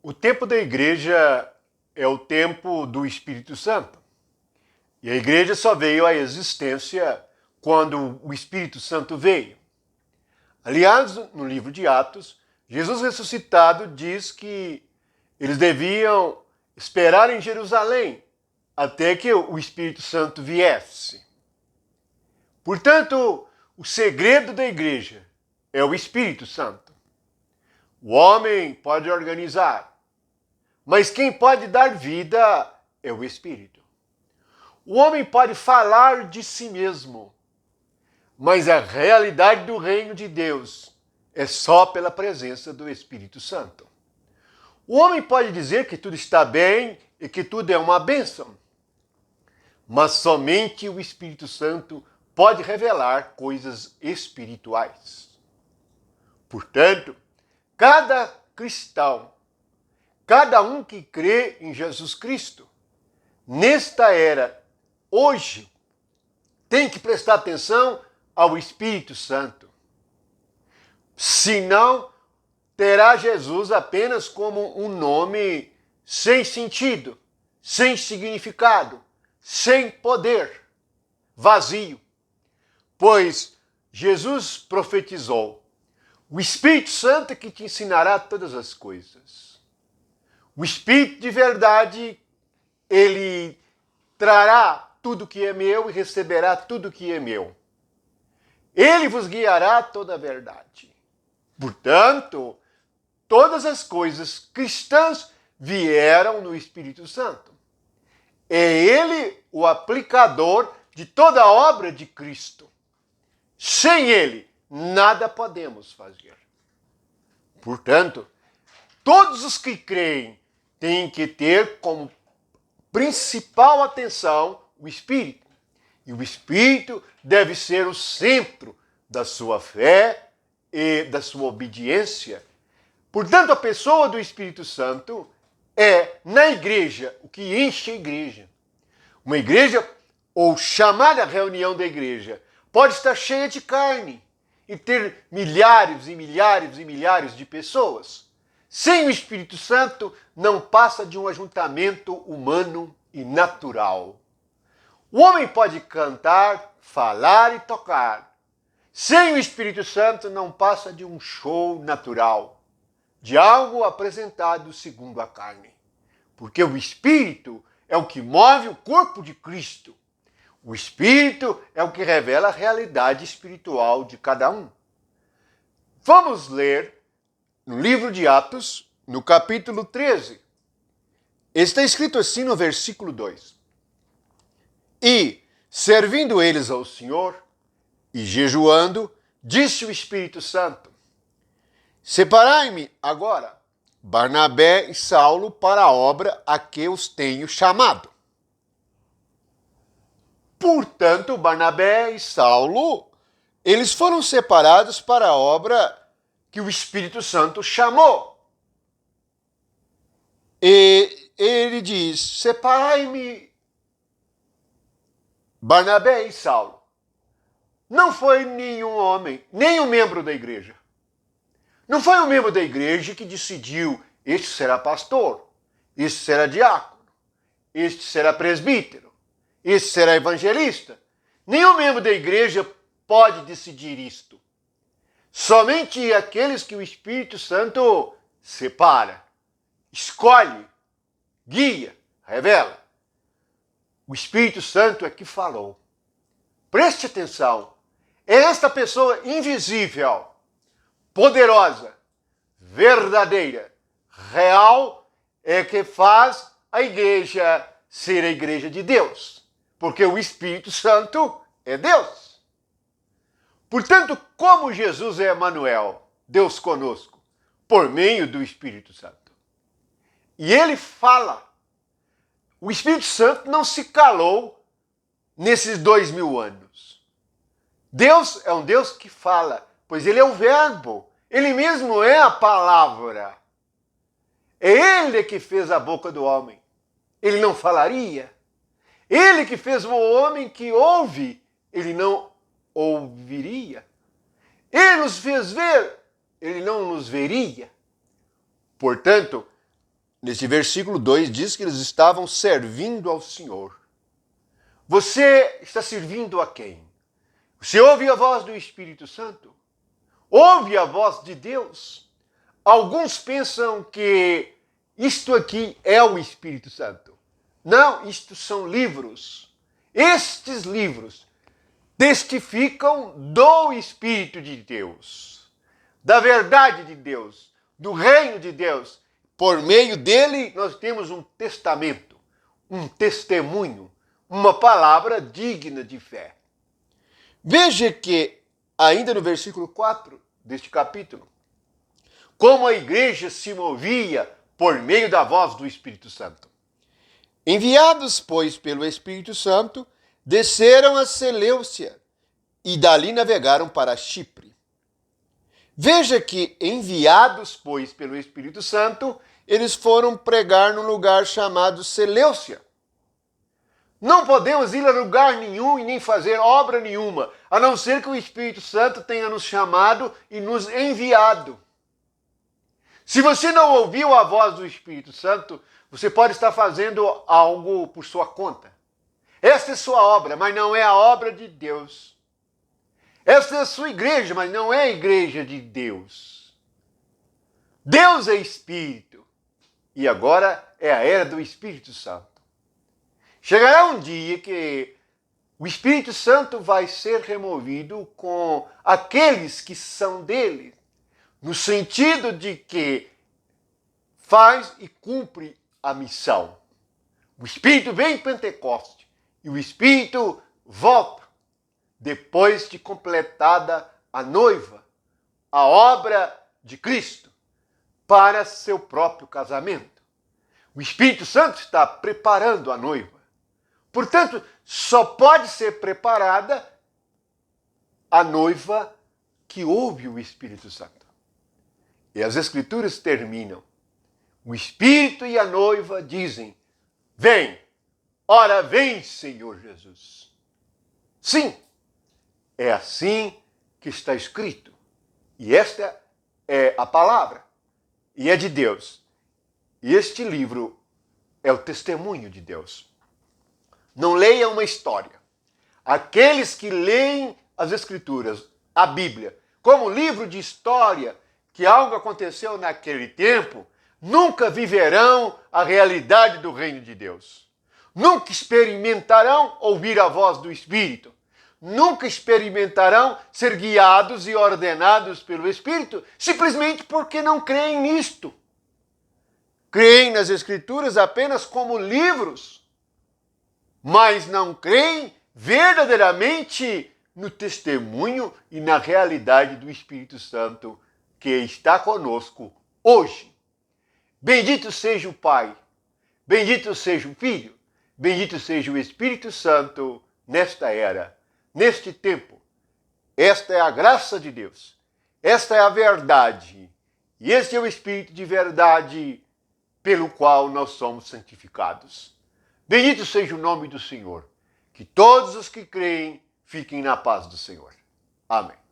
O tempo da igreja é o tempo do Espírito Santo. E a igreja só veio à existência quando o Espírito Santo veio. Aliás, no livro de Atos, Jesus ressuscitado diz que eles deviam esperar em Jerusalém até que o Espírito Santo viesse. Portanto, o segredo da igreja é o Espírito Santo. O homem pode organizar, mas quem pode dar vida é o Espírito. O homem pode falar de si mesmo, mas a realidade do reino de Deus é só pela presença do Espírito Santo. O homem pode dizer que tudo está bem e que tudo é uma bênção, mas somente o Espírito Santo pode revelar coisas espirituais. Portanto, cada cristão, cada um que crê em Jesus Cristo, nesta era, hoje, tem que prestar atenção ao Espírito Santo. Senão, terá Jesus apenas como um nome sem sentido, sem significado, sem poder, vazio. Pois Jesus profetizou: o Espírito Santo é que te ensinará todas as coisas. O Espírito de verdade, ele trará tudo que é meu e receberá tudo que é meu. Ele vos guiará toda a verdade. Portanto, todas as coisas cristãs vieram no Espírito Santo. É ele o aplicador de toda a obra de Cristo. Sem ele, nada podemos fazer. Portanto, todos os que creem têm que ter como principal atenção o Espírito. E o Espírito deve ser o centro da sua fé e da sua obediência. Portanto, a pessoa do Espírito Santo é, na igreja, o que enche a igreja. Uma igreja, ou chamada reunião da igreja, pode estar cheia de carne e ter milhares e milhares e milhares de pessoas. Sem o Espírito Santo, não passa de um ajuntamento humano e natural. O homem pode cantar, falar e tocar. Sem o Espírito Santo, não passa de um show natural, de algo apresentado segundo a carne. Porque o Espírito é o que move o corpo de Cristo. O Espírito é o que revela a realidade espiritual de cada um. Vamos ler no livro de Atos, no capítulo 13. Está escrito assim no versículo 2. E, servindo eles ao Senhor e jejuando, disse o Espírito Santo: separai-me agora Barnabé e Saulo para a obra a que os tenho chamado. Portanto, Barnabé e Saulo, eles foram separados para a obra que o Espírito Santo chamou. E ele diz: separai-me Barnabé e Saulo. Não foi nenhum homem, nem um membro da igreja. Não foi um membro da igreja que decidiu: este será pastor, este será diácono, este será presbítero, este será evangelista. Nenhum membro da igreja pode decidir isto. Somente aqueles que o Espírito Santo separa, escolhe, guia, revela. O Espírito Santo é que falou. Preste atenção. É esta pessoa invisível, poderosa, verdadeira, real, é que faz a igreja ser a igreja de Deus. Porque o Espírito Santo é Deus. Portanto, como Jesus é Emanuel, Deus conosco, por meio do Espírito Santo. E ele fala. O Espírito Santo não se calou nesses 2000 anos. Deus é um Deus que fala, pois ele é o verbo. Ele mesmo é a palavra. É ele que fez a boca do homem. Ele não falaria. Ele que fez o homem que ouve, ele não ouviria. Ele nos fez ver, ele não nos veria. Portanto, Nesse versículo 2 diz que eles estavam servindo ao Senhor. Você está servindo a quem? Você ouve a voz do Espírito Santo? Ouve a voz de Deus? Alguns pensam que isto aqui é o Espírito Santo. Não, isto são livros. Estes livros testificam do Espírito de Deus, da verdade de Deus, do reino de Deus. Por meio dele, nós temos um testamento, um testemunho, uma palavra digna de fé. Veja que, ainda no versículo 4 deste capítulo, como a igreja se movia por meio da voz do Espírito Santo. Enviados, pois, pelo Espírito Santo, desceram a Seleucia e dali navegaram para Chipre. Veja que, enviados, pois, pelo Espírito Santo, eles foram pregar num lugar chamado Seleucia. Não podemos ir a lugar nenhum e nem fazer obra nenhuma, a não ser que o Espírito Santo tenha nos chamado e nos enviado. Se você não ouviu a voz do Espírito Santo, você pode estar fazendo algo por sua conta. Esta é sua obra, mas não é a obra de Deus. Esta é a sua igreja, mas não é a igreja de Deus. Deus é Espírito. E agora é a era do Espírito Santo. Chegará um dia que o Espírito Santo vai ser removido com aqueles que são dele, no sentido de que faz e cumpre a missão. O Espírito vem em Pentecoste e o Espírito volta depois de completada a noiva, a obra de Cristo, para seu próprio casamento. O Espírito Santo está preparando a noiva. Portanto, só pode ser preparada a noiva que ouve o Espírito Santo. E as Escrituras terminam. O Espírito e a noiva dizem: vem, ora vem, Senhor Jesus. Sim, é assim que está escrito. E esta é a palavra. E é de Deus. E este livro é o testemunho de Deus. Não leia uma história. Aqueles que leem as Escrituras, a Bíblia, como livro de história, que algo aconteceu naquele tempo, nunca viverão a realidade do reino de Deus. Nunca experimentarão ouvir a voz do Espírito. Nunca experimentarão ser guiados e ordenados pelo Espírito, simplesmente porque não creem nisto. Creem nas Escrituras apenas como livros, mas não creem verdadeiramente no testemunho e na realidade do Espírito Santo que está conosco hoje. Bendito seja o Pai, bendito seja o Filho, bendito seja o Espírito Santo nesta era, neste tempo. Esta é a graça de Deus, esta é a verdade, e este é o Espírito de verdade pelo qual nós somos santificados. Bendito seja o nome do Senhor, que todos os que creem fiquem na paz do Senhor. Amém.